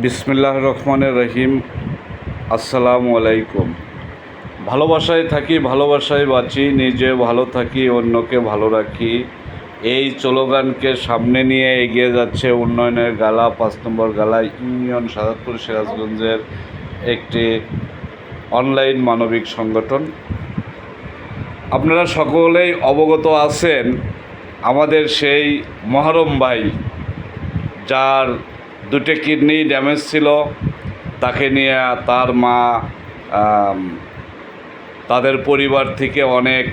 বিসমিল্লাহির রহমানির রহিম। আসসালামু আলাইকুম। ভালোবাসায় থাকি, ভালোবাসায় বাঁচি, নিজে ভালো থাকি, অন্যকে ভালো রাখি, এই স্লোগানকে সামনে নিয়ে এগিয়ে যাচ্ছে উন্নয়নের গালা ৫ নম্বর গালা ইউনিয়ন সাদাতপুর সিরাজগঞ্জের একটি অনলাইন মানবিক সংগঠন। আপনারা সকলেই অবগত আছেন আমাদের সেই মহরম ভাই, যার দুটো কিডনি ড্যামেজ ছিল, তাকে নিয়ে তার মা তাদের পরিবার থেকে অনেক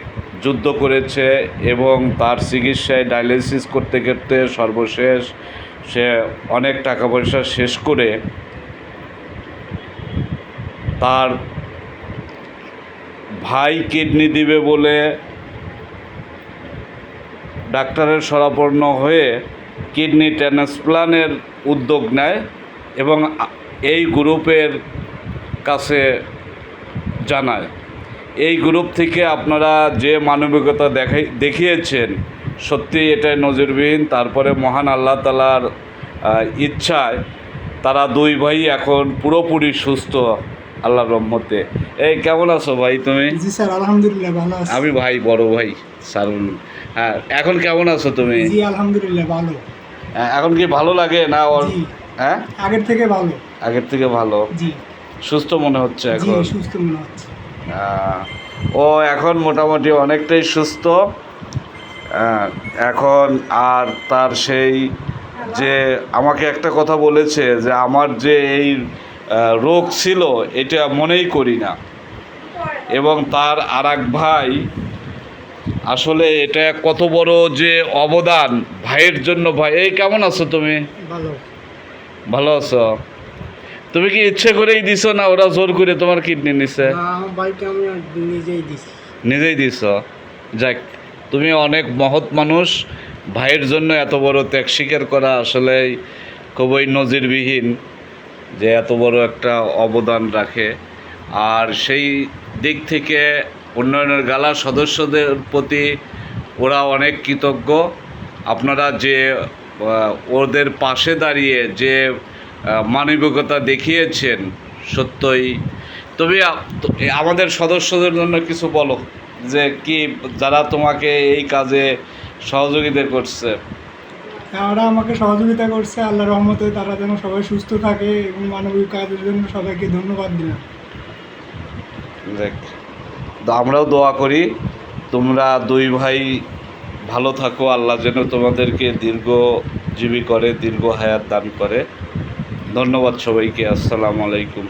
যুদ্ধ করেছে এবং তার চিকিৎসায় ডায়ালিসিস করতে করতে সর্বশেষ সে অনেক টাকা পয়সা শেষ করে তার ভাই কিডনি দিবে বলে ডাক্তারের শরণাপন্ন হয়ে কিডনি ট্রান্সপ্লান্টের উদ্যোগ নেয় এবং এই গ্রুপের কাছে জানায়। এই গ্রুপ থেকে আপনারা যে মানবিকতা দেখিয়েছেন, সত্যি এটাই নজিরবিহীন। তারপরে মহান আল্লাহ তাআলার ইচ্ছায় তারা দুই ভাই এখন পুরোপুরি সুস্থ আল্লাহর রহমতে। এই কেমন আছো ভাই তুমি? জি স্যার, আলহামদুলিল্লাহ ভালো আছি। আমি ভাই, বড় ভাই সারুল। হ্যাঁ, এখন কেমন আছো তুমি? জি আলহামদুলিল্লাহ ভালো। এখন কি ভালো লাগে না? জি, হ্যাঁ, আগের থেকে ভালো। আগের থেকে ভালো, জি সুস্থ মনে হচ্ছে জি, এখন? সুস্থ মনে হচ্ছে। ও এখন মোটামুটি অনেকটাই সুস্থ এখন। আর তার সেই যে আমাকে একটা কথা বলেছে যে আমার যে এই রোগ ছিল এটা মনেই করি না, এবং তার আর এক ভাই, আসলে এটা কত বড় যে অবদান ভাইয়ের জন্য। ভাই, এই কেমন আছো তুমি? ভালো। ভালো আছো? তুমি কি ইচ্ছে করেই দিছো না ওরা জোর করে তোমার কিডনি নিছে? না, আমার ভাইকে আমি নিজেই দিছি। নিজেই দিছ? যাক, তুমি অনেক মহৎ মানুষ। ভাইয়ের জন্য এত বড় ত্যাগ স্বীকার করা আসলেই খুবই নজিরবিহীন, যে এত বড় একটা অবদান রাখে। আর সেই দিক থেকে উন্নয়নের গালা সদস্যদের প্রতি ওরা অনেক কৃতজ্ঞ। আপনারা যে ওদের পাশে দাঁড়িয়ে যে মানবিকতা দেখিয়েছেন, সত্যই। তুমি আমাদের সদস্যদের জন্য কিছু বলো, যে কি যারা তোমাকে এই কাজে সহযোগিতা করছে। তারা আমাকে সহযোগিতা করছে, আল্লাহর রহমতে তারা যেন সবাই সুস্থ থাকে এবং মানবিক কাজের জন্য সবাইকে ধন্যবাদ দিলাম। দেখ, আমরাও দোয়া করি তোমরা দুই ভাই ভালো থাকো, আল্লাহ যেন তোমাদেরকে দীর্ঘজীবী করে, দীর্ঘ হায়াত দান করে। ধন্যবাদ সবাইকে। আসসালামু আলাইকুম।